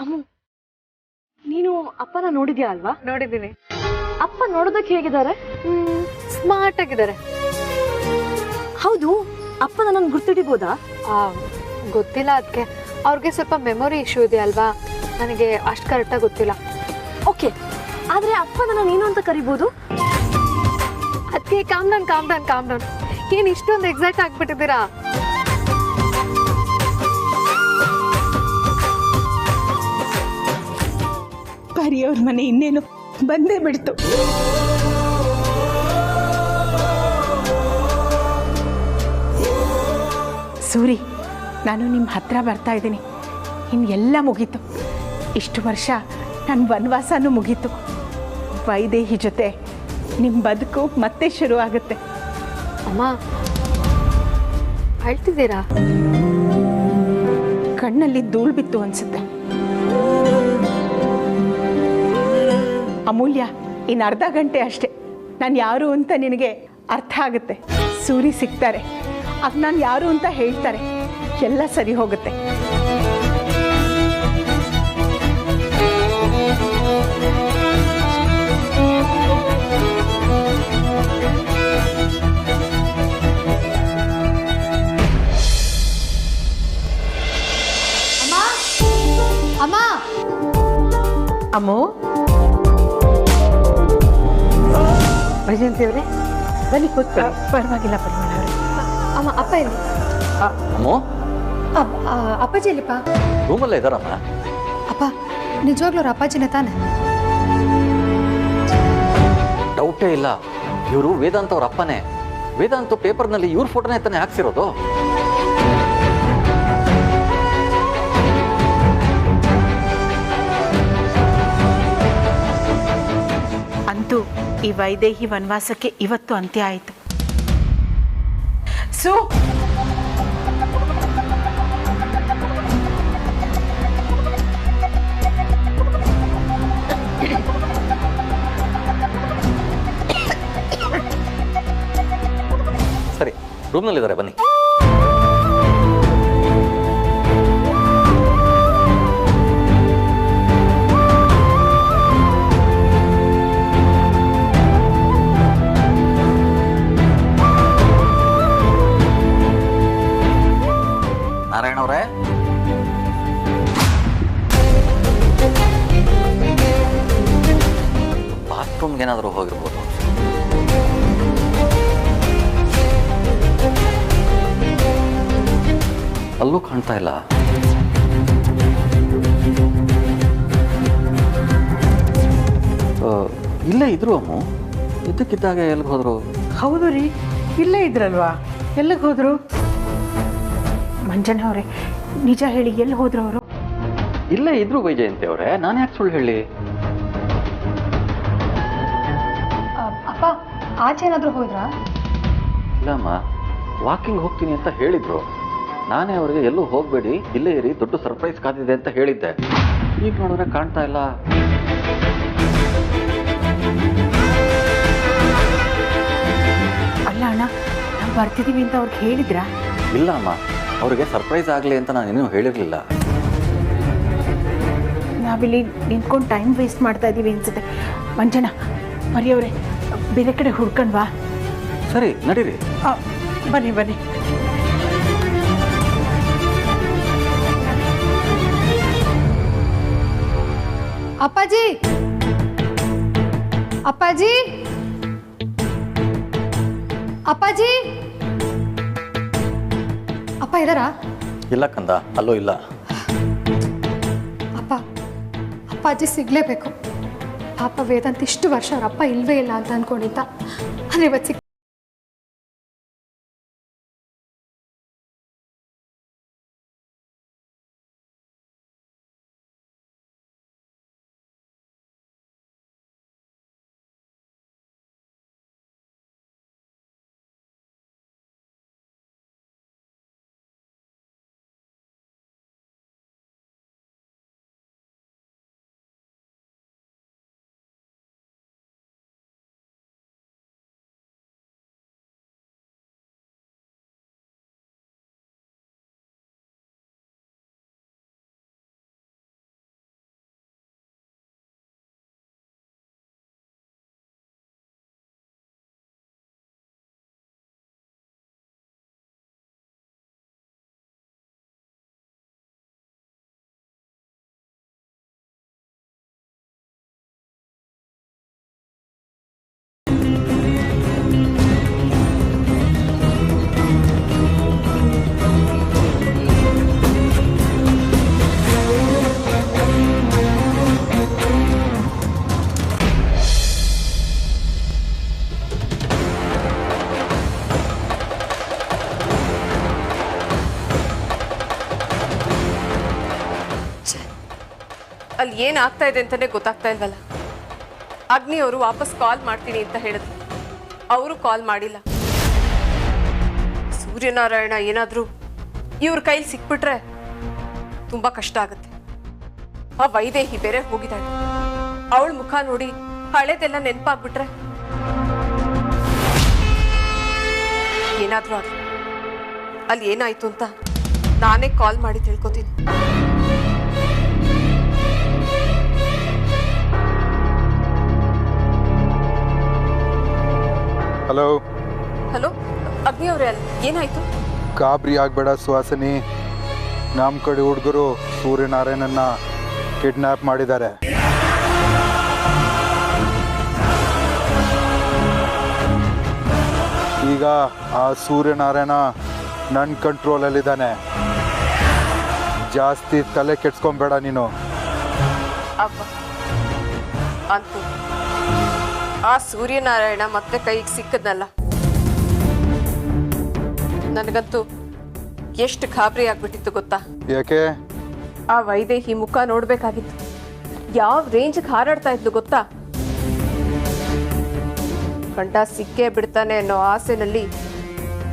ಅಮ್ಮ, ನೀನು ಅಪ್ಪನ ನೋಡಿದ್ಯಾ ಅಲ್ವಾ? ನೋಡಿದ್ದೀನಿ. ಅಪ್ಪ ನೋಡೋದಕ್ಕೆ ಹೇಗಿದ್ದಾರೆ? ಸ್ಮಾರ್ಟ್ ಆಗಿದ್ದಾರೆ. ಹೌದು, ಅಪ್ಪ ನನ್ನನ್ನು ಗುರ್ತಿಡಿಬೋದಾ? ಗೊತ್ತಿಲ್ಲ ಅದಕ್ಕೆ. ಅವ್ರಿಗೆ ಸ್ವಲ್ಪ ಮೆಮೊರಿ ಇಶ್ಯೂ ಇದೆ ಅಲ್ವಾ, ನನಗೆ ಅಷ್ಟು ಕರೆಕ್ಟಾಗಿ ಗೊತ್ತಿಲ್ಲ. ಓಕೆ, ಆದ್ರೆ ಅಪ್ಪ ನನ್ನ ಏನು ಅಂತ ಕರಿಬೋದು? ಅದಕ್ಕೆ ಕಾಮ್ ಡೌನ್. ಏನು ಇಷ್ಟೊಂದು ಎಕ್ಸೈಟ್ ಆಗ್ಬಿಟ್ಟಿದ್ದೀರಾ? ಪರಿಯವ್ರ ಮನೆ ಇನ್ನೇನು ಬಂದೇ ಬಿಡ್ತು. ಸೂರಿ, ನಾನು ನಿಮ್ಮ ಹತ್ರ ಬರ್ತಾ ಇದ್ದೀನಿ. ಇನ್ನೆಲ್ಲ ಮುಗೀತು. ಇಷ್ಟು ವರ್ಷ ನನ್ನ ವನವಾಸನೂ ಮುಗೀತು. ವೈದೇಹಿ ಜೊತೆ ನಿಮ್ಮ ಬದುಕು ಮತ್ತೆ ಶುರು ಆಗುತ್ತೆ. ಅಮ್ಮ, ಅಳ್ತಿದ್ದೀರಾ? ಕಣ್ಣಲ್ಲಿ ಧೂಳು ಬಿತ್ತು ಅನ್ಸುತ್ತೆ. ಅಮೂಲ್ಯ, ಇನ್ನು ಅರ್ಧ ಗಂಟೆ ಅಷ್ಟೇ, ನಾನು ಯಾರು ಅಂತ ನಿನಗೆ ಅರ್ಥ ಆಗುತ್ತೆ. ಸೂರಿ ಸಿಗ್ತಾರೆ, ಆಗ ನಾನು ಯಾರು ಅಂತ ಹೇಳ್ತಾರೆ, ಎಲ್ಲ ಸರಿ ಹೋಗುತ್ತೆ. ಅಮ್ಮ, ಅಮ್ಮೋ, ವೈಜಯಂತಿ ಅವರೇ, ಬನ್ನಿ ಕೂತ್ಕೊಳ್ಳಿ. ಪರವಾಗಿಲ್ಲ ಪರಿಮಳ ಅವರೇ. ಅಮ್ಮ, ಅಪ್ಪ ಎಲ್ಲಿ? ಅಮ್ಮೋ, ಅಪ್ಪಾಜಿ ಎಲ್ಲಿಪ್ಪ? ರೂಮಲ್ಲೇ ಇದ್ದಾರಮ್ಮ. ಅಪ್ಪ, ನಿಜವಾಗ್ಲೂ ಅವ್ರ ಅಪ್ಪಾಜಿನ ತಾನೆ? ಡೌಟೇ ಇಲ್ಲ, ಇವರು ವೇದಾಂತ್ ಅವ್ರ ಅಪ್ಪನೇ. ವೇದಾಂತ್ ಪೇಪರ್ನಲ್ಲಿ ಇವ್ರ ಫೋಟೋನೇ ತಾನೇ ಹಾಕ್ಸಿರೋದು. ಅಂತೂ ಈ ವೈದೇಹಿ ವನವಾಸಕ್ಕೆ ಇವತ್ತು ಅಂತ್ಯ ಆಯಿತು. ಸು ಸರಿ, ರೂಮ್ನಲ್ಲಿದ್ದಾರೆ, ಬನ್ನಿ. ನಾರಾಯಣ ಅವರೇ, ಬಾತ್ರೂಮ್ಗೆ ಏನಾದರೂ ಹೋಗಿರ್ಬೋದು. ಅಲ್ಲೂ ಕಾಣ್ತಾ ಇಲ್ಲ. ಇಲ್ಲೇ ಇದ್ರು ಅಮ್ಮ, ಇದ್ದಕ್ಕಿದ್ದಾಗ ಎಲ್ಲಿಗೆ ಹೋದ್ರು? ಹೌದು ರೀ, ಇಲ್ಲೇ ಇದ್ರಲ್ವಾ, ಎಲ್ಲಿಗೆ ಹೋದ್ರು? ಮಂಜಣ್ಣ ಅವರೇ, ನಿಜ ಹೇಳಿ, ಎಲ್ಲಿ ಹೋದ್ರು ಅವರು? ಇಲ್ಲೇ ಇದ್ರು ವೈಜಯಂತಿ ಅವರೇ, ನಾನು ಯಾಕೆ ಸುಳ್ಳು ಹೇಳಿ? ಅಪ್ಪ, ಆಚೆ ಏನಾದರೂ ಹೋದ್ರಾ? ಇಲ್ಲಮ್ಮ, ವಾಕಿಂಗ್ ಹೋಗ್ತೀನಿ ಅಂತ ಹೇಳಿದ್ರು. ನಾನೇ ಅವರಿಗೆ ಎಲ್ಲೂ ಹೋಗಬೇಡಿ, ಇಲ್ಲೇ ಇರಿ, ದೊಡ್ಡ ಸರ್ಪ್ರೈಸ್ ಕಾದಿದೆ ಅಂತ ಹೇಳಿದ್ದೆ. ಈಗ ನೋಡಿದ್ರೆ ಕಾಣ್ತಾ ಇಲ್ಲ. ಅಲ್ಲ ಅಣ್ಣ, ನಾವು ಬರ್ತಿದ್ದೀವಿ ಅಂತ ಅವ್ರಿಗೆ ಹೇಳಿದ್ರಾ? ಇಲ್ಲ ಅಮ್ಮ, ಅವರಿಗೆ ಸರ್ಪ್ರೈಸ್ ಆಗಲಿ ಅಂತ ನಾನು ಇನ್ನೂ ಹೇಳಿರಲಿಲ್ಲ. ನಾವಿಲ್ಲಿ ನಿಂತ್ಕೊಂಡು ಟೈಮ್ ವೇಸ್ಟ್ ಮಾಡ್ತಾ ಇದ್ದೀವಿ ಅನ್ಸುತ್ತೆ. ಮಂಜಣ್ಣ, ಮರಿಯವರೇ, ಬೇರೆ ಕಡೆ ಹುಡ್ಕಣ್ವಾ? ಸರಿ, ನಡೀರಿ. ಬನ್ನಿ ಬನ್ನಿ. ಅಪ್ಪಾಜಿ, ಅಪ್ಪಾಜಿ, ಅಪ್ಪಾಜಿ, ಅಪ್ಪ ಇದ್ದಾರಾ? ಇಲ್ಲ ಕಂದ, ಅಲ್ಲೂ ಇಲ್ಲ. ಅಪ್ಪ, ಅಪ್ಪಾಜಿ ಸಿಗ್ಲೇಬೇಕು. ಪಾಪ ವೇದಾಂತ್ ಇಷ್ಟು ವರ್ಷ ಅವ್ರ ಅಪ್ಪ ಇಲ್ವೇ ಇಲ್ಲ ಅಂತ ಅನ್ಕೊಂಡಿದ್ದ, ಆದರೆ ಇವತ್ತು ಅಲ್ಲಿ ಏನಾಗ್ತಾ ಇದೆ ಅಂತಾನೆ ಗೊತ್ತಾಗ್ತಾ ಇಲ್ವಲ್ಲ. ಅಗ್ನಿ ಅವರು ವಾಪಸ್ ಕಾಲ್ ಮಾಡ್ತೀನಿ ಅಂತ ಹೇಳಿದ್ರು, ಅವರು ಕಾಲ್ ಮಾಡಿಲ್ಲ. ಸೂರ್ಯನಾರಾಯಣ ಏನಾದರೂ ಇವ್ರ ಕೈಲಿ ಸಿಕ್ಬಿಟ್ರೆ ತುಂಬಾ ಕಷ್ಟ ಆಗುತ್ತೆ. ಆ ವೈದೇಹಿ ಬೇರೆ ಹೋಗಿದ್ದಾಳೆ, ಅವಳ ಮುಖ ನೋಡಿ ಹಳೇದೆಲ್ಲ ನೆನಪಾಗ್ಬಿಟ್ರೆ ಏನಾದ್ರೂ ಆಗಲಿ. ಅಲ್ಲಿ ಏನಾಯ್ತು ಅಂತ ನಾನೇ ಕಾಲ್ ಮಾಡಿ ತಿಳ್ಕೊತೀನಿ. ಹಲೋ ಹಲೋ, ಅಗ್ನಿ ಅವರೇ, ಅಲ್ಲಿ ಏನಾಯ್ತು? ಗಾಬರಿ ಆಗಬೇಡ ಸುಹಾಸಿನಿ. ನಮ್ಮ ಕಡೆ ಹುಡುಗರು ಸೂರ್ಯನಾರಾಯಣನ್ನ ಕಿಡ್ನ್ಯಾಪ್ ಮಾಡಿದ್ದಾರೆ. ಈಗ ಆ ಸೂರ್ಯನಾರಾಯಣ ನನ್ನ ಕಂಟ್ರೋಲಲ್ಲಿದ್ದಾನೆ. ಜಾಸ್ತಿ ತಲೆ ಕೆಡ್ಸ್ಕೊಂಬೇಡ ನೀನು. ಅಪ್ಪ ಅಂತೂ ಆ ಸೂರ್ಯನಾರಾಯಣ ಮತ್ತೆ ಕೈಗೆ ಸಿಕ್ಕದ್ನಲ್ಲ, ನನಗಂತೂ ಎಷ್ಟು ಗಾಬರಿ ಆಗ್ಬಿಟ್ಟಿತ್ತು ಗೊತ್ತಾ? ಯಾಕೆ? ಆ ವೈದೇಹಿ ಮುಖ ನೋಡ್ಬೇಕಾಗಿತ್ತು. ಯಾವ ರೇಂಜ್ಗೆ ಹಾರಾಡ್ತಾ ಇದ್ಲು ಗೊತ್ತಾ? ಗಂಡ ಸಿಕ್ಕೇ ಬಿಡ್ತಾನೆ ಅನ್ನೋ ಆಸೆನಲ್ಲಿ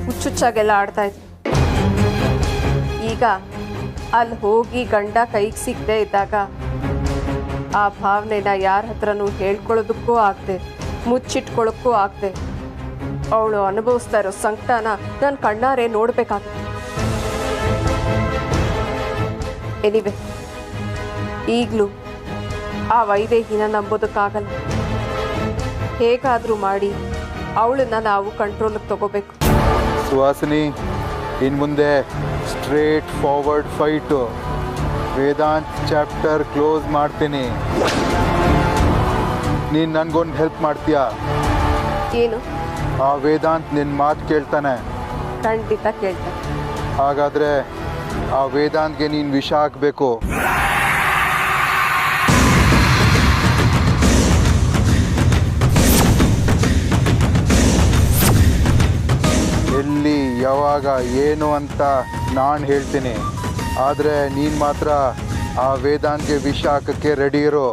ಹುಚ್ಚುಚ್ಚಾಗೆಲ್ಲ ಆಡ್ತಾ ಇದ್ಲು. ಈಗ ಅಲ್ಲಿ ಹೋಗಿ ಗಂಡ ಕೈಗೆ ಸಿಕ್ಕದೆ ಇದ್ದಾಗ ಆ ಭಾವನೆನ ಯಾರ ಹತ್ರನೂ ಹೇಳ್ಕೊಳ್ಳೋದಕ್ಕೂ ಆಗದೆ, ಮುಚ್ಚಿಟ್ಕೊಳ್ಳೋಕ್ಕೂ ಆಗದೆ ಅವಳು ಅನುಭವಿಸ್ತಾ ಇರೋ ಸಂಕಟನ ನಾನು ಕಣ್ಣಾರೆ ನೋಡ್ಬೇಕಾಗಿತ್ತು. ಎನಿವೆ, ಈಗಲೂ ಆ ವೈದೇಹಿನ ನಂಬೋದಕ್ಕಾಗಲ್ಲ. ಹೇಗಾದರೂ ಮಾಡಿ ಅವಳನ್ನ ನಾವು ಕಂಟ್ರೋಲಿಗೆ ತಗೋಬೇಕು. ಸುಹಾಸಿನಿ, ಇನ್ನು ಮುಂದೆ straight forward fight. Vedant chapter close ಮಾಡ್ತೀನಿ. ನೀನು ನನಗೊಂದು ಹೆಲ್ಪ್ ಮಾಡ್ತೀಯಾ? ಏನು? ಆ ವೇದಾಂತ್ ನಿನ್ನ ಮಾತು ಕೇಳ್ತಾನೆ. ಖಂಡಿತ ಕೇಳ್ತಾನೆ. ಹಾಗಾದರೆ ಆ ವೇದಾಂತ್ಗೆ ನೀನು ವಿಷ ಹಾಕಬೇಕು. ಎಲ್ಲಿ, ಯಾವಾಗ, ಏನು ಅಂತ ನಾನು ಹೇಳ್ತೀನಿ. ಆದರೆ ನೀನು ಮಾತ್ರ ಆ ವೇದಾಂತ್ಗೆ ವಿಷ ಹಾಕೋಕ್ಕೆ ರೆಡಿ ಇರು.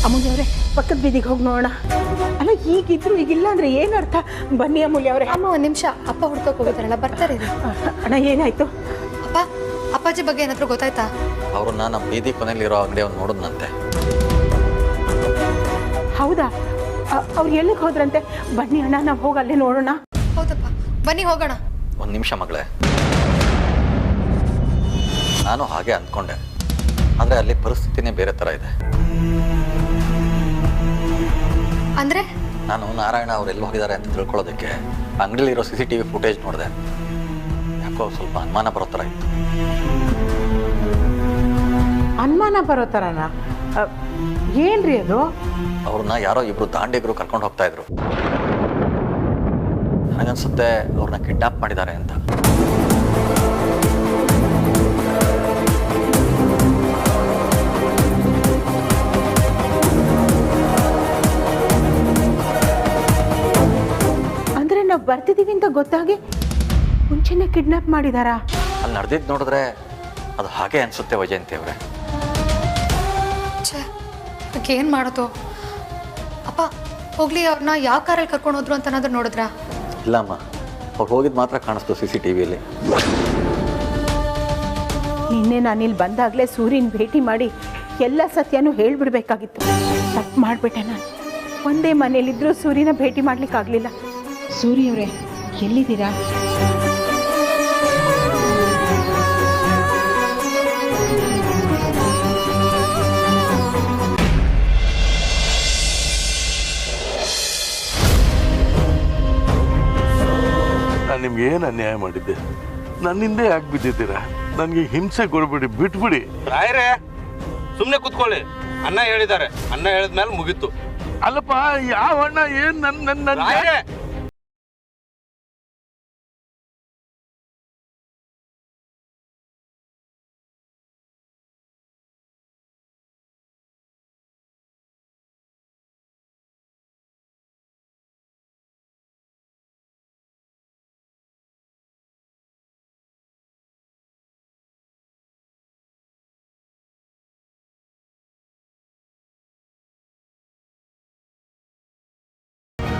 ಅಮೂಲ್ಯ ಅವರೇ, ಪಕ್ಕದ ಬೀದಿಗೆ ಹೋಗಿ ನೋಡೋಣ. ಅಲ್ಲ, ಈಗಿದ್ರು ಈಗಿಲ್ಲ ಅಂದರೆ ಏನು ಅರ್ಥ? ಬನ್ನಿ ಅಮೂಲ್ಯ ಅವರೇ. ಅಮ್ಮ ಒಂದು ನಿಮಿಷ, ಅಪ್ಪ ಹುಡ್ಕೋಕೆ ಹೋಗಿದ್ದಾರಲ್ಲ, ಬರ್ತಾರೆ ರೀ. ಅಣ್ಣ, ಏನಾಯ್ತು? ಅಪ್ಪ, ಅಪ್ಪಾಜಿ ಬಗ್ಗೆ ಏನಾದರೂ ಗೊತ್ತಾಯ್ತಾ? ಅವ್ರನ್ನ ನಮ್ಮ ಬೀದಿ ಕೊನೆಯಲ್ಲಿರೋ ಅಂಗಡಿ ಅವ್ನು ನೋಡಿದ್ನಂತೆ. ಹೌದಾ? ಅವ್ರು ಎಲ್ಲಿಗೆ ಹೋದ್ರಂತೆ? ಬನ್ನಿ ಅಣ್ಣ, ನಾವು ಹೋಗಿ ಅಲ್ಲೇ ನೋಡೋಣ. ಹೌದಪ್ಪ, ಬನ್ನಿ ಹೋಗೋಣ. ಒಂದು ನಿಮಿಷ ಮಗಳೇ, ನಾನು ಹಾಗೆ ಅಂದ್ಕೊಂಡೆ, ಆದರೆ ಅಲ್ಲಿ ಪರಿಸ್ಥಿತಿನೇ ಬೇರೆ ಥರ ಇದೆ. ಅಂದರೆ ನಾನು ನಾರಾಯಣ ಅವ್ರು ಎಲ್ಲಿ ಹೋಗಿದ್ದಾರೆ ಅಂತ ತಿಳ್ಕೊಳ್ಳೋದಕ್ಕೆ ಅಂಗಡಿಲಿರೋ CCTV ಫುಟೇಜ್ ನೋಡಿದೆ. ಯಾಕೋ ಸ್ವಲ್ಪ ಅನುಮಾನ ಬರೋ ಥರ ಇತ್ತು. ಅನುಮಾನ ಬರೋ ಥರನಾ? ಏನ್ರಿ ಅದು? ಅವ್ರನ್ನ ಯಾರೋ ಇಬ್ರು ದಾಂಡಿಗರು ಕರ್ಕೊಂಡು ಹೋಗ್ತಾ ಇದ್ರು. ನನಗನ್ಸುತ್ತೆ ಅವ್ರನ್ನ ಕಿಡ್ನಾಪ್ ಮಾಡಿದ್ದಾರೆ ಅಂತ. ಅಂದರೆ ನಾವು ಬರ್ತಿದ್ದೀವಿ ಅಂತ ಗೊತ್ತಾಗಿ ಮುಂಚೆನೇ ಕಿಡ್ನಾಪ್ ಮಾಡಿದಾರಾ? ಅಲ್ಲಿ ನಡೆದಿದ್ದು ನೋಡಿದ್ರೆ ಅದು ಹಾಗೆ ಅನಿಸುತ್ತೆ ವೈಜಯಂತಿ ಅವರೇ. ಛೇ, ಏನು ಮಾಡೋದು? ಅಪ್ಪ, ಹೋಗ್ಲಿ, ಅವ್ರನ್ನ ಯಾವ ಕಾರಲ್ಲಿ ಕರ್ಕೊಂಡು ಹೋದ್ರು ಅಂತ ಏನಾದರೂ ನೋಡಿದ್ರಾ? ಇಲ್ಲಮ್ಮ, ಅವ್ರು ಹೋಗಿದ್ದು ಮಾತ್ರ ಕಾಣಿಸ್ತು CCTVಯಲ್ಲಿ. ನಿನ್ನೆ ನಾನಿಲ್ಲಿ ಬಂದಾಗಲೇ ಸೂರ್ಯನ ಭೇಟಿ ಮಾಡಿ ಎಲ್ಲ ಸತ್ಯನೂ ಹೇಳ್ಬಿಡ್ಬೇಕಾಗಿತ್ತು. ತಪ್ಪು ಮಾಡಿಬಿಟ್ಟೆ ನಾನು. ಒಂದೇ ಮನೇಲಿದ್ದರೂ ಸೂರ್ಯನ ಭೇಟಿ ಮಾಡ್ಲಿಕ್ಕಾಗಲಿಲ್ಲ. ಸೂರ್ಯವರೇ, ಎಲ್ಲಿದ್ದೀರಾ? ನಾನು ನಿಮ್ಗೆ ಏನು ಅನ್ಯಾಯ ಮಾಡಿದ್ದೆ? ನನ್ನಿಂದ ಯಾಕೆ ಬಿದ್ದಿದ್ದೀರಾ? ನನಗೆ ಹಿಂಸೆ ಕೊಡ್ಬಿಡಿ, ಬಿಟ್ಬಿಡಿ. ರಾಯರೇ, ಸುಮ್ಮನೆ ಕೂತ್ಕೊಳ್ಳಿ. ಅಣ್ಣ ಹೇಳಿದ್ದಾರೆ, ಅಣ್ಣ ಹೇಳಿದ್ಮೇಲೆ ಮುಗೀತು. ಅಲ್ಲಪ್ಪ, ಯಾವ ಅಣ್ಣ? ಏನು ನನ್ನ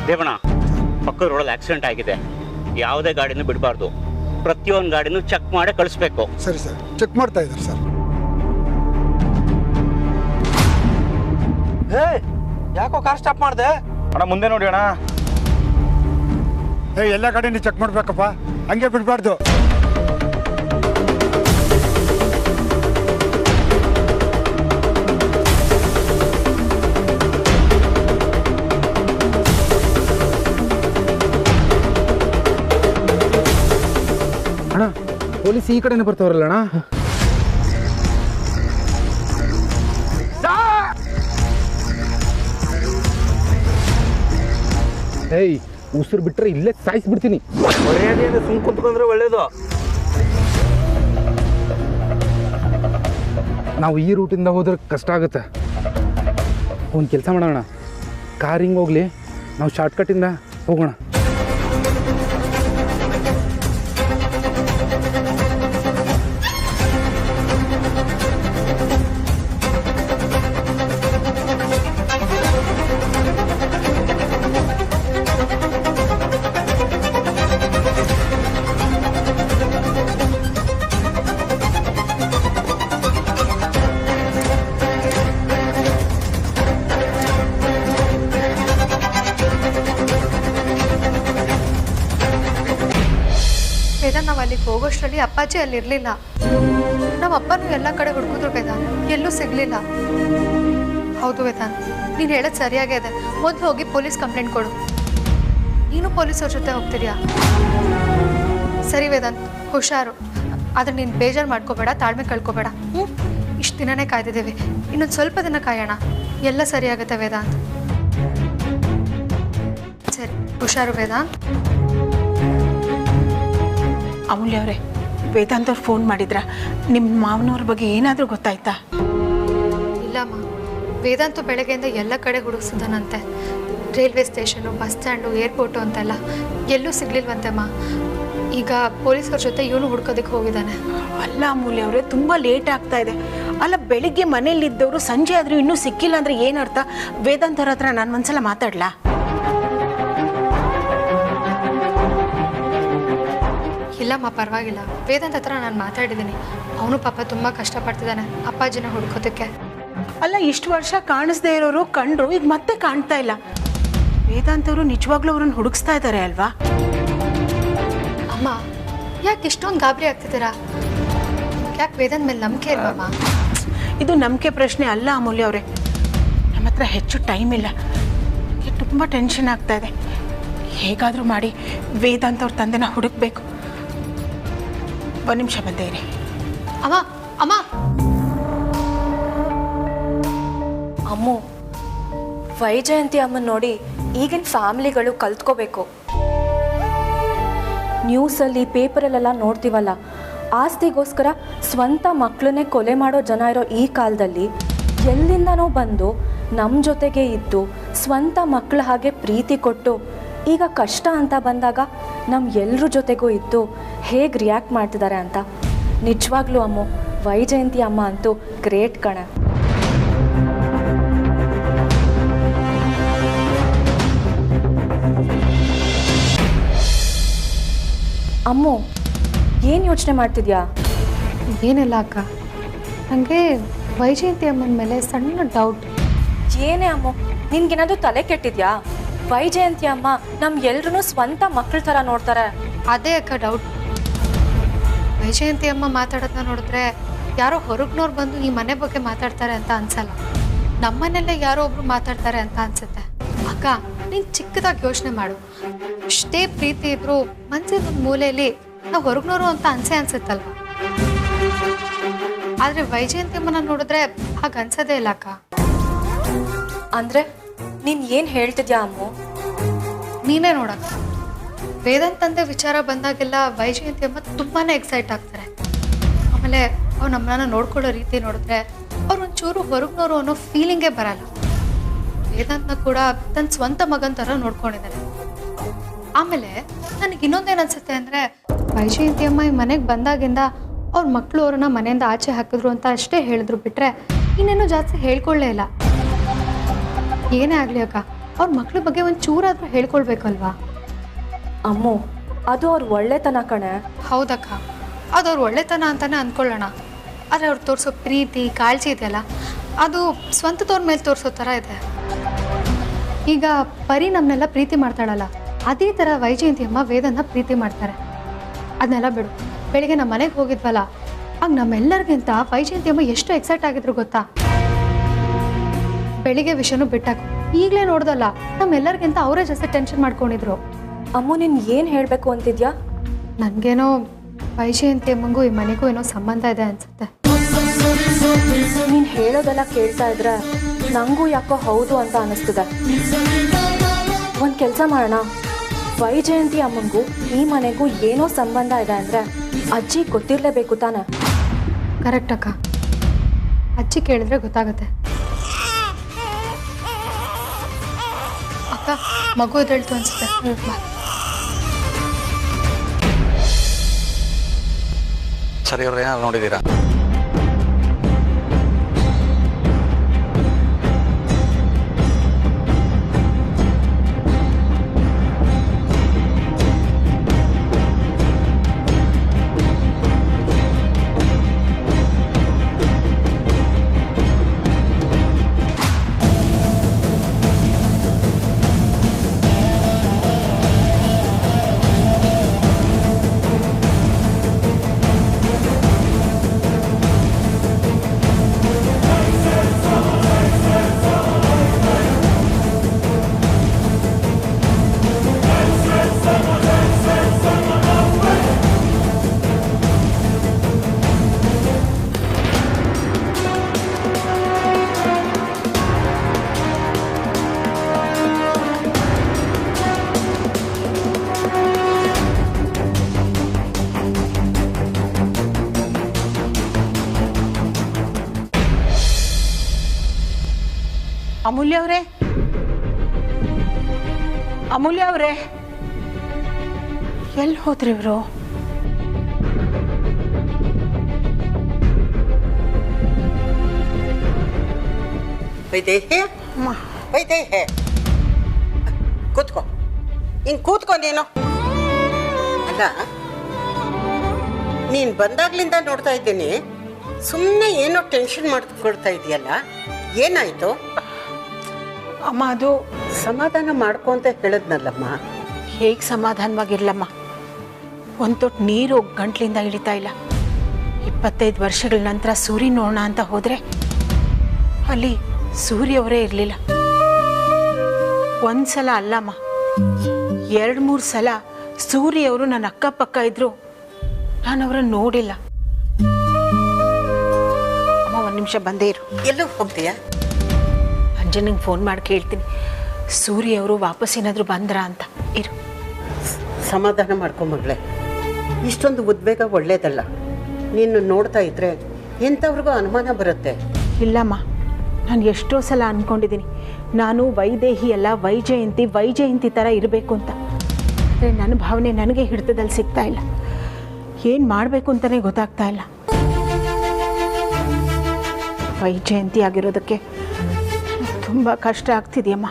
ದೇವಣ್ಣ, ಪಕ್ಕದ ರೋಡಲ್ಲಿ ಆಕ್ಸಿಡೆಂಟ್ ಆಗಿದೆ. ಯಾವುದೇ ಗಾಡಿನೂ ಬಿಡಬಾರ್ದು. ಪ್ರತಿಯೊಂದು ಗಾಡಿನೂ ಚೆಕ್ ಮಾಡಿ ಕಳಿಸ್ಬೇಕು. ಸರಿ ಸರ್, ಚೆಕ್ ಮಾಡ್ತಾ ಇದ್ದಾರೆ ಸರ್. ಯಾಕೋ ಕಾರ್ ಸ್ಟಾಪ್ ಮಾಡಿದೆ? ಅಣ್ಣ ಮುಂದೆ ನೋಡಿ ಅಣ್ಣ. ಎಲ್ಲ ಗಾಡಿನೂ ಚೆಕ್ ಮಾಡ್ಬೇಕಪ್ಪ, ಹಂಗೆ ಬಿಡಬಾರ್ದು. ಅಣ್ಣ ಪೊಲೀಸ್ ಈ ಕಡೆನೇ ಬರ್ತಾವ್ರಲ್ಲ ಅಣ್ಣ. ಏಯ್, ಉಸಿರು ಬಿಟ್ರೆ ಇಲ್ಲೇ ಸಾಯಿಸ್ಬಿಡ್ತೀನಿ. ಮರ್ಯಾದೆಯಿಂದ ಸುಮ್ ಕುಂತ್ಕೊಂಡ್ರೆ ಒಳ್ಳೇದು. ನಾವು ಈ ರೂಟಿಂದ ಹೋದ್ರೆ ಕಷ್ಟ ಆಗುತ್ತೆ. ಒಂದು ಕೆಲಸ ಮಾಡೋಣ, ಕಾರ್ ಹಿಂಗೆ ಹೋಗ್ಲಿ, ನಾವು ಶಾರ್ಟ್ಕಟ್ಟಿಂದ ಹೋಗೋಣ. ವೇದಾಂತ್, ನಾವು ಅಲ್ಲಿಗೆ ಹೋಗೋಷ್ಟರಲ್ಲಿ ಅಪ್ಪಾಜಿ ಅಲ್ಲಿರಲಿಲ್ಲ. ನಮ್ಮ ಅಪ್ಪನೂ ಎಲ್ಲ ಕಡೆ ಹುಡುಕಿದ್ರು ವೇದಾಂತ್, ಎಲ್ಲೂ ಸಿಗಲಿಲ್ಲ. ಹೌದು ವೇದಾಂತ್, ನೀನು ಹೇಳೋದು ಸರಿಯಾಗೇ ಇದೆ. ಮೊದಲು ಹೋಗಿ ಪೊಲೀಸ್ ಕಂಪ್ಲೇಂಟ್ ಕೊಡು. ನೀನು ಪೊಲೀಸವ್ರ ಜೊತೆ ಹೋಗ್ತಿದ್ಯಾ? ಸರಿ ವೇದಾಂತ್, ಹುಷಾರು. ಆದರೆ ನೀನು ಬೇಜಾರು ಮಾಡ್ಕೋಬೇಡ, ತಾಳ್ಮೆ ಕಳ್ಕೊಬೇಡ. ಇಷ್ಟು ದಿನನೇ ಕಾಯ್ದಿದ್ದೀವಿ, ಇನ್ನೊಂದು ಸ್ವಲ್ಪ ದಿನ ಕಾಯೋಣ, ಎಲ್ಲ ಸರಿಯಾಗುತ್ತೆ ವೇದಾಂತ್. ಸರಿ, ಹುಷಾರು ವೇದಾಂತ್. ಅಮೂಲ್ಯ ಅವರೇ, ವೇದಾಂತ್ ಅವ್ರು ಫೋನ್ ಮಾಡಿದ್ರಾ? ನಿಮ್ಮ ಮಾವನವ್ರ ಬಗ್ಗೆ ಏನಾದರೂ ಗೊತ್ತಾಯ್ತಾ? ಇಲ್ಲಮ್ಮ, ವೇದಾಂತು ಬೆಳಗ್ಗೆಯಿಂದ ಎಲ್ಲ ಕಡೆ ಹುಡುಕ್ಸಿದಾನಂತೆ. Railway station, bus stand, airport ಅಂತೆಲ್ಲ ಎಲ್ಲೂ ಸಿಗ್ಲಿಲ್ವಂತೆಮ್ಮ. ಈಗ ಪೊಲೀಸರ ಜೊತೆ ಇವನು ಹುಡ್ಕೋದಕ್ಕೆ ಹೋಗಿದ್ದಾನೆ. ಅಲ್ಲ ಅಮೂಲ್ಯ ಅವರೇ, ತುಂಬ ಲೇಟ್ ಆಗ್ತಾ ಇದೆ. ಅಲ್ಲ, ಬೆಳಿಗ್ಗೆ ಮನೇಲಿದ್ದವರು ಸಂಜೆ ಆದರೂ ಇನ್ನೂ ಸಿಕ್ಕಿಲ್ಲ ಅಂದರೆ ಏನರ್ಥ? ವೇದಾಂತ್ ಅವ್ರ ಹತ್ರ ನಾನು ಒಂದ್ಸಲ ಮಾತಾಡ್ಲಾ? ಇಲ್ಲಮ್ಮ, ಪರವಾಗಿಲ್ಲ. ವೇದಾಂತ್ ಹತ್ರ ನಾನು ಮಾತಾಡಿದ್ದೀನಿ. ಅವನು ಪಾಪ ತುಂಬ ಕಷ್ಟಪಡ್ತಿದ್ದಾನೆ ಅಪ್ಪಾಜಿನ ಹುಡ್ಕೋದಕ್ಕೆ. ಅಲ್ಲ, ಇಷ್ಟು ವರ್ಷ ಕಾಣಿಸ್ದೇ ಇರೋರು ಕಂಡ್ರು, ಈಗ ಮತ್ತೆ ಕಾಣ್ತಾ ಇಲ್ಲ. ವೇದಾಂತ್ ಅವರು ನಿಜವಾಗ್ಲೂ ಅವ್ರನ್ನ ಹುಡುಕ್ಸ್ತಾ ಇದ್ದಾರೆ ಅಲ್ವಾ? ಅಮ್ಮ, ಯಾಕೆ ಇಷ್ಟೊಂದು ಗಾಬರಿ ಆಗ್ತಿದ್ದೀರಾ? ಯಾಕೆ ವೇದಾಂತ್ ಮೇಲೆ ನಂಬಿಕೆ ಇಲ್ವಮ್ಮ? ಇದು ನಂಬಿಕೆ ಪ್ರಶ್ನೆ ಅಲ್ಲ ಅಮೂಲ್ಯ ಅವರೇ. ನಮ್ಮ ಹತ್ರ ಹೆಚ್ಚು ಟೈಮ್ ಇಲ್ಲ. ನನಗೆ ತುಂಬ ಟೆನ್ಷನ್ ಆಗ್ತಾ ಇದೆ. ಹೇಗಾದರೂ ಮಾಡಿ ವೇದಾಂತ್ ಅವ್ರ ತಂದೆನ ಹುಡುಕ್ಬೇಕು. ಒಂದು ನಿಮಿಷ ಬಂದೇ ಇರಿ. ಅಮ್ಮ ಅಮ್ಮ ಅಮ್ಮು, ವೈಜಯಂತಿ ಅಮ್ಮನ ನೋಡಿ ಈಗಿನ ಫ್ಯಾಮಿಲಿಗಳು ಕಲ್ತ್ಕೋಬೇಕು. ನ್ಯೂಸಲ್ಲಿ ಪೇಪರಲ್ಲೆಲ್ಲ ನೋಡ್ತೀವಲ್ಲ, ಆಸ್ತಿಗೋಸ್ಕರ ಸ್ವಂತ ಮಕ್ಕಳನ್ನೇ ಕೊಲೆ ಮಾಡೋ ಜನ ಇರೋ ಈ ಕಾಲದಲ್ಲಿ ಎಲ್ಲಿಂದನೋ ಬಂದು ನಮ್ಮ ಜೊತೆಗೆ ಇದ್ದು ಸ್ವಂತ ಮಕ್ಕಳ ಹಾಗೆ ಪ್ರೀತಿ ಕೊಟ್ಟು ಈಗ ಕಷ್ಟ ಅಂತ ಬಂದಾಗ ನಮ್ಮ ಎಲ್ಲರ ಜೊತೆಗೂ ಇದ್ದು ಹೇಗೆ ರಿಯಾಕ್ಟ್ ಮಾಡ್ತಿದ್ದಾರೆ ಅಂತ. ನಿಜವಾಗ್ಲೂ ಅಮ್ಮು, ವೈಜಯಂತಿ ಅಮ್ಮ ಅಂತೂ ಗ್ರೇಟ್ ಕಣ. ಅಮ್ಮು, ಏನು ಯೋಚನೆ ಮಾಡ್ತಿದ್ಯಾ? ಏನಿಲ್ಲ ಅಕ್ಕ, ನನಗೆ ವೈಜಯಂತಿ ಅಮ್ಮನ ಮೇಲೆ ಸಣ್ಣ ಡೌಟ್. ಏನೇ ಅಮ್ಮು, ನಿನ್ಗೇನಾದ್ರೂ ತಲೆ ಕೆಟ್ಟಿದ್ಯಾ? ವೈಜಯಂತಿ ಅಮ್ಮ ನಮ್ಗೆಲ್ರೂ ಸ್ವಂತ ಮಕ್ಕಳ ಥರ ನೋಡ್ತಾರೆ. ಅದೇ ಅಕ್ಕ ಡೌಟ್. ವೈಜಯಂತಿ ಅಮ್ಮ ಮಾತಾಡೋದನ್ನ ನೋಡಿದ್ರೆ ಯಾರೋ ಹೊರಗ್ನವ್ರು ಬಂದು ಈ ಮನೆ ಬಗ್ಗೆ ಮಾತಾಡ್ತಾರೆ ಅಂತ ಅನ್ಸಲ್ಲ. ನಮ್ಮನೆಲ್ಲೇ ಯಾರೋ ಒಬ್ರು ಮಾತಾಡ್ತಾರೆ ಅಂತ ಅನ್ಸುತ್ತೆ. ಅಕ್ಕ, ನೀನು ಚಿಕ್ಕದಾಗಿ ಯೋಚನೆ ಮಾಡು. ಇಷ್ಟೇ ಪ್ರೀತಿ ಇದ್ರು ಮನ್ಸಿನ ಒಂದು ಮೂಲೆಯಲ್ಲಿ ನಾವು ಹೊರಗ್ನೋರು ಅಂತ ಅನ್ಸುತ್ತಲ್ವ? ಆದ್ರೆ ವೈಜಯಂತಿ ಅಮ್ಮನ ನೋಡಿದ್ರೆ ಹಾಗ ಅನ್ಸೋದೇ ಇಲ್ಲ ಅಕ್ಕ. ಅಂದ್ರೆ ನೀನ್ ಏನ್ ಹೇಳ್ತಿದ್ಯಾ ಅಮ್ಮು? ನೀನೇ ನೋಡಕ್ಕ, ವೇದಾಂತ್ ತಂದೆ ವಿಚಾರ ಬಂದಾಗೆಲ್ಲ ವೈಜಯಂತಿ ಅಮ್ಮ ತುಂಬಾನೇ ಎಕ್ಸೈಟ್ ಆಗ್ತಾರೆ. ಆಮೇಲೆ ಅವ್ರು ನಮ್ಮನ್ನ ನೋಡ್ಕೊಳ್ಳೋ ರೀತಿ ನೋಡಿದ್ರೆ ಅವ್ರು ಒಂಚೂರು ಹೊರಗ್ನೋರು ಅನ್ನೋ ಫೀಲಿಂಗೇ ಬರಲ್ಲ. ವೇದಾಂತ್ನ ಕೂಡ ತನ್ನ ಸ್ವಂತ ಮಗನ ಥರ ನೋಡ್ಕೊಂಡಿದ್ದಾನೆ. ಆಮೇಲೆ ನನಗೆ ಇನ್ನೊಂದೇನು ಅನ್ಸುತ್ತೆ ಅಂದರೆ, ವೈಜಯಂತಿ ಅಮ್ಮ ಈ ಮನೆಗೆ ಬಂದಾಗಿಂದ ಅವ್ರ ಮಕ್ಕಳು ಅವ್ರನ್ನ ಮನೆಯಿಂದ ಆಚೆ ಹಾಕಿದ್ರು ಅಂತ ಅಷ್ಟೇ ಹೇಳಿದ್ರು ಬಿಟ್ರೆ ಇನ್ನೇನು ಜಾಸ್ತಿ ಹೇಳ್ಕೊಳ್ಳೇ ಇಲ್ಲ. ಏನೇ ಆಗಲಿ ಅಕ್ಕ, ಅವ್ರ ಮಕ್ಳ ಬಗ್ಗೆ ಒಂದು ಚೂರಾದ್ರೂ ಹೇಳ್ಕೊಳ್ಬೇಕಲ್ವಾ? ಅಮ್ಮು, ಅದು ಅವ್ರ ಒಳ್ಳೆತನ ಕಣೆ. ಹೌದಕ್ಕ, ಅದು ಅವ್ರ ಒಳ್ಳೆತನ ಅಂತಾನೆ ಅಂದ್ಕೊಳ್ಳೋಣ. ಆದರೆ ಅವ್ರು ತೋರಿಸೋ ಪ್ರೀತಿ ಕಾಳಜಿ ಇದೆಯಲ್ಲ, ಅದು ಸ್ವಂತದವ್ರ ಮೇಲೆ ತೋರಿಸೋ ಥರ ಇದೆ. ಈಗ ಪರಿ ನಮ್ಮನ್ನೆಲ್ಲ ಪ್ರೀತಿ ಮಾಡ್ತಾಳಲ್ಲ, ಅದೇ ಥರ ವೈಜಯಂತಿ ಅಮ್ಮ ವೇದನ್ನ ಪ್ರೀತಿ ಮಾಡ್ತಾರೆ. ಅದನ್ನೆಲ್ಲ ಬಿಡು. ಬೆಳಿಗ್ಗೆ ನಮ್ಮ ಮನೆಗೆ ಹೋಗಿದ್ವಲ್ಲ, ಆಗ ನಮ್ಮೆಲ್ಲರಿಗಿಂತ ವೈಜಯಂತಿ ಅಮ್ಮ ಎಷ್ಟು ಎಕ್ಸೈಟ್ ಆಗಿದ್ರು ಗೊತ್ತಾ? ಬೆಳಿಗ್ಗೆ ವಿಷಯನೂ ಬಿಟ್ಟಾಕ ಈಗಲೇ ನೋಡ್ದಲ್ಲ, ನಮ್ಮೆಲ್ಲರಿಗಿಂತ ಅವರೇ ಜಾಸ್ತಿ ಟೆನ್ಷನ್ ಮಾಡ್ಕೊಂಡಿದ್ರು. ಅಮ್ಮು, ನೀನು ಏನು ಹೇಳಬೇಕು ಅಂತಿದ್ಯಾ? ನನಗೇನೋ ವೈಜಯಂತಿ ಅಮ್ಮಂಗೂ ಈ ಮನೆಗೂ ಏನೋ ಸಂಬಂಧ ಇದೆ ಅನ್ಸುತ್ತೆ. ನೀನು ಹೇಳೋದೆಲ್ಲ ಕೇಳ್ತಾ ಇದ್ರೆ ನನಗೂ ಯಾಕೋ ಹೌದು ಅಂತ ಅನ್ನಿಸ್ತದೆ. ಒಂದು ಕೆಲಸ ಮಾಡೋಣ, ವೈಜಯಂತಿ ಅಮ್ಮಂಗೂ ಈ ಮನೆಗೂ ಏನೋ ಸಂಬಂಧ ಇದೆ ಅಂದರೆ ಅಜ್ಜಿ ಗೊತ್ತಿರಲೇಬೇಕು ತಾನೆ? ಕರೆಕ್ಟ್ ಅಕ್ಕ, ಅಜ್ಜಿ ಕೇಳಿದ್ರೆ ಗೊತ್ತಾಗುತ್ತೆ. ಅಕ್ಕ, ಮಗು ಎದ್ದೇಳ್ತು ಅನ್ಸುತ್ತೆ. ಬಾ. ಸರಿ, ಅವ್ರು ಏನಾದ್ರು ನೋಡಿದ್ದೀರಾ? ಅಮೂಲ್ಯ ಅವರೇ, ಅಮೂಲ್ಯ ಅವರೇ, ಎಲ್ಲಿ ಹೋದ್ರಿ ಇವರು? ವೈದೇಹಿ, ವೈದೇಹಿ, ಕೂತ್ಕೋ. ಹಿಂಗೆ ಕೂತ್ಕೋ ನೀನು. ಅಲ್ಲ, ನೀನು ಬಂದಾಗ್ಲಿಂದ ನೋಡ್ತಾ ಇದ್ದೀನಿ, ಸುಮ್ಮನೆ ಏನೋ ಟೆನ್ಷನ್ ಮಾಡ್ಕೊಳ್ತಾ ಇದೆಯಲ್ಲ, ಏನಾಯ್ತು? ಅಮ್ಮ, ಅದು ಸಮಾಧಾನ ಮಾಡ್ಕೊ ಅಂತ ಹೇಳಿದ್ನಲ್ಲಮ್ಮ. ಹೇಗೆ ಸಮಾಧಾನವಾಗಿರ್ಲಮ್ಮ? ಒಂದು ತೊಟ್ಟು ನೀರು ಗಂಟ್ಲಿಂದ ಇಳಿತಾ ಇಲ್ಲ. 25 ವರ್ಷಗಳ ನಂತರ ಸೂರ್ಯ ನೋಡೋಣ ಅಂತ ಹೋದರೆ ಅಲ್ಲಿ ಸೂರ್ಯವರೇ ಇರಲಿಲ್ಲ. ಒಂದ್ಸಲ ಅಲ್ಲಮ್ಮ, 2-3 ಸಲ ಸೂರ್ಯವರು ನನ್ನ ಅಕ್ಕಪಕ್ಕ ಇದ್ರು, ನಾನು ಅವರನ್ನು ನೋಡಿಲ್ಲ. ಅಮ್ಮ, 1 ನಿಮಿಷ ಬಂದೇ ಇರು. ಎಲ್ಲೂ ಹೋಗ್ತೀಯಾ? ಅಂಜನಿಗೆ ಫೋನ್ ಮಾಡಿ ಕೇಳ್ತೀನಿ, ಸೂರ್ಯವರು ವಾಪಸ್ ಏನಾದರೂ ಬಂದ್ರಾ ಅಂತ. ಇರು. ಸಮಾಧಾನ ಮಾಡ್ಕೊ ಮಗಳೇ. ಇಷ್ಟೊಂದು ಉದ್ವೇಗ ಒಳ್ಳೇದಲ್ಲ. ನೀನು ನೋಡ್ತಾ ಇದ್ರೆ ಎಂಥವ್ರಿಗೂ ಅನುಮಾನ ಬರುತ್ತೆ. ಇಲ್ಲಮ್ಮ, ನಾನು ಎಷ್ಟೋ ಸಲ ಅಂದ್ಕೊಂಡಿದ್ದೀನಿ ನಾನು ವೈದೇಹಿ ಅಲ್ಲ ವೈಜಯಂತಿ ಥರ ಇರಬೇಕು ಅಂತ. ಆದರೆ ನನ್ನ ಭಾವನೆ ನನಗೆ ಹಿಡಿತದಲ್ಲಿ ಸಿಗ್ತಾ ಇಲ್ಲ. ಏನು ಮಾಡಬೇಕು ಅಂತಲೇ ಗೊತ್ತಾಗ್ತಾ ಇಲ್ಲ. ವೈಜಯಂತಿ ಆಗಿರೋದಕ್ಕೆ ತುಂಬ ಕಷ್ಟ ಆಗ್ತಿದೆಯಮ್ಮ.